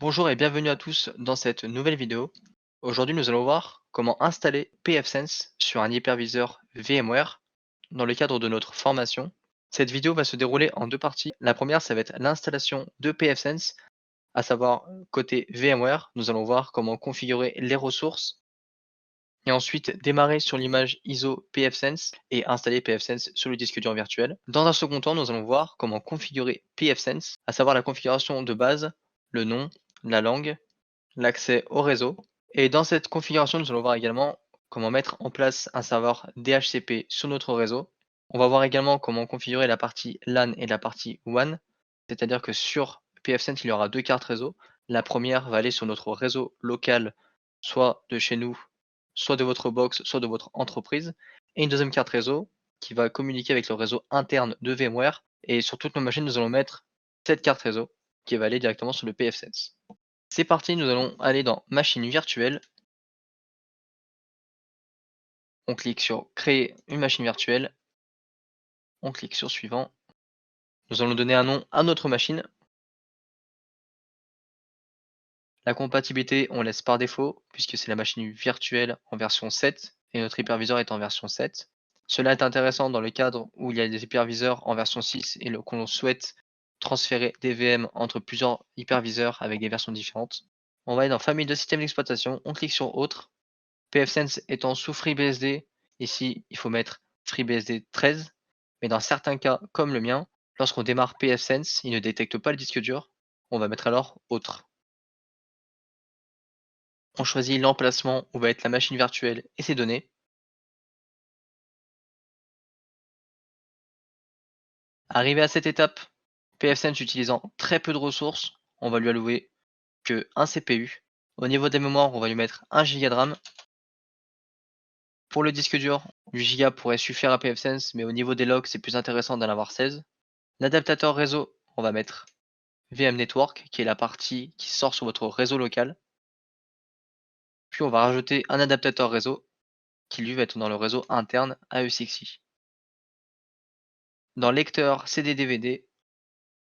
Bonjour et bienvenue à tous dans cette nouvelle vidéo. Aujourd'hui, nous allons voir comment installer pfSense sur un hyperviseur VMware dans le cadre de notre formation. Cette vidéo va se dérouler en deux parties. La première, ça va être l'installation de pfSense, à savoir côté VMware. Nous allons voir comment configurer les ressources et ensuite démarrer sur l'image ISO pfSense et installer pfSense sur le disque dur virtuel. Dans un second temps, nous allons voir comment configurer pfSense, à savoir la configuration de base, le nom, la langue, l'accès au réseau. Et dans cette configuration, nous allons voir également comment mettre en place un serveur DHCP sur notre réseau. On va voir également comment configurer la partie LAN et la partie WAN, c'est-à-dire que sur pfSense, il y aura deux cartes réseau. La première va aller sur notre réseau local, soit de chez nous, soit de votre box, soit de votre entreprise, et une deuxième carte réseau qui va communiquer avec le réseau interne de VMware. Et sur toutes nos machines, nous allons mettre cette carte réseau qui va aller directement sur le pfSense. C'est parti, nous allons aller dans machine virtuelle. On clique sur créer une machine virtuelle. On clique sur suivant. Nous allons donner un nom à notre machine. La compatibilité, on laisse par défaut puisque c'est la machine virtuelle en version 7 et notre hyperviseur est en version 7. Cela est intéressant dans le cadre où il y a des hyperviseurs en version 6 et qu'on souhaite transférer des VM entre plusieurs hyperviseurs avec des versions différentes. On va aller dans famille de systèmes d'exploitation. On clique sur autre. pfSense étant sous FreeBSD, ici il faut mettre FreeBSD 13, mais dans certains cas, comme le mien, lorsqu'on démarre pfSense, il ne détecte pas le disque dur, on va mettre alors autre. On choisit l'emplacement où va être la machine virtuelle et ses données. Arrivé à cette étape, pfSense utilisant très peu de ressources, on va lui allouer que un CPU. Au niveau des mémoires, on va lui mettre 1 Go de RAM. Pour le disque dur, 8 Go pourrait suffire à pfSense, mais au niveau des logs, c'est plus intéressant d'en avoir 16. L'adaptateur réseau, on va mettre VM Network, qui est la partie qui sort sur votre réseau local. Puis on va rajouter un adaptateur réseau, qui lui va être dans le réseau interne AE6i. Dans lecteur CD-DVD,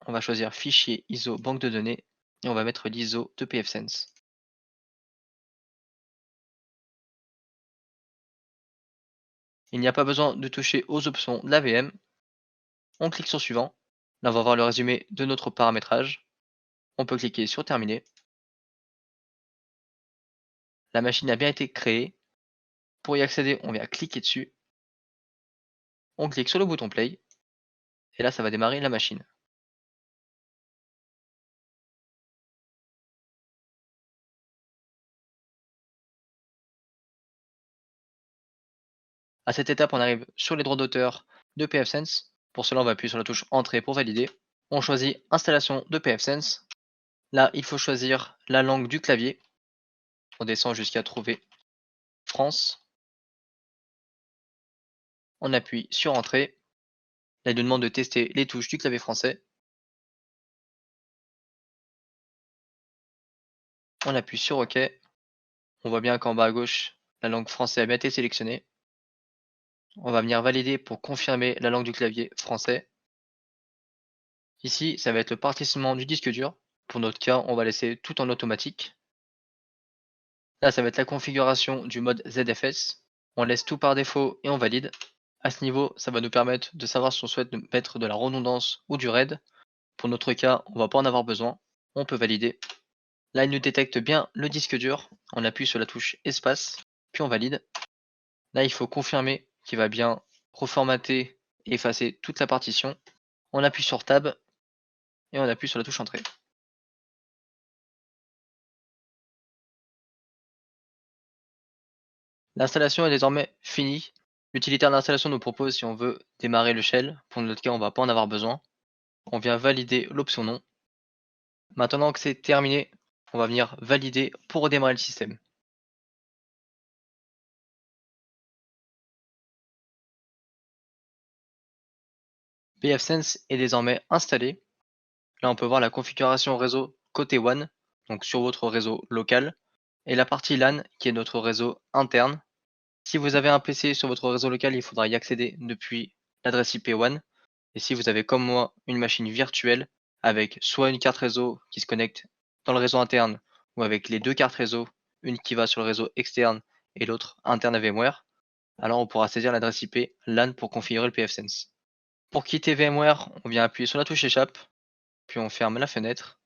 on va choisir fichier ISO banque de données, et on va mettre l'ISO de pfSense. Il n'y a pas besoin de toucher aux options de la VM. On clique sur suivant. Là, on va voir le résumé de notre paramétrage. On peut cliquer sur terminer. La machine a bien été créée. Pour y accéder, on vient cliquer dessus. On clique sur le bouton play. Et là, ça va démarrer la machine. À cette étape, on arrive sur les droits d'auteur de pfSense. Pour cela, on va appuyer sur la touche Entrée pour valider. On choisit Installation de pfSense. Là, il faut choisir la langue du clavier. On descend jusqu'à trouver France. On appuie sur Entrée. Là, il nous demande de tester les touches du clavier français. On appuie sur OK. On voit bien qu'en bas à gauche, la langue français a bien été sélectionnée. On va venir valider pour confirmer la langue du clavier français. Ici, ça va être le partitionnement du disque dur. Pour notre cas, on va laisser tout en automatique. Là, ça va être la configuration du mode ZFS. On laisse tout par défaut et on valide. À ce niveau, ça va nous permettre de savoir si on souhaite mettre de la redondance ou du RAID. Pour notre cas, on va pas en avoir besoin. On peut valider. Là, il nous détecte bien le disque dur. On appuie sur la touche espace, puis on valide. Là, il faut confirmer qu'il va bien reformater et effacer toute la partition. On appuie sur Tab et on appuie sur la touche Entrée. L'installation est désormais finie. L'utilitaire d'installation nous propose si on veut démarrer le shell. Pour notre cas, on ne va pas en avoir besoin. On vient valider l'option non. Maintenant que c'est terminé, on va venir valider pour redémarrer le système. pfSense est désormais installé. Là, on peut voir la configuration réseau côté WAN, donc sur votre réseau local, et la partie LAN qui est notre réseau interne. Si vous avez un PC sur votre réseau local, il faudra y accéder depuis l'adresse IP WAN. Et si vous avez comme moi une machine virtuelle avec soit une carte réseau qui se connecte dans le réseau interne ou avec les 2 cartes réseau, une qui va sur le réseau externe et l'autre interne à VMware, alors on pourra saisir l'adresse IP LAN pour configurer le pfSense. Pour quitter VMware, on vient appuyer sur la touche échappe, puis on ferme la fenêtre.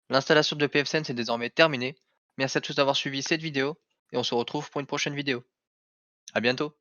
L'installation de pfSense est désormais terminée. Merci à tous d'avoir suivi cette vidéo et on se retrouve pour une prochaine vidéo. À bientôt.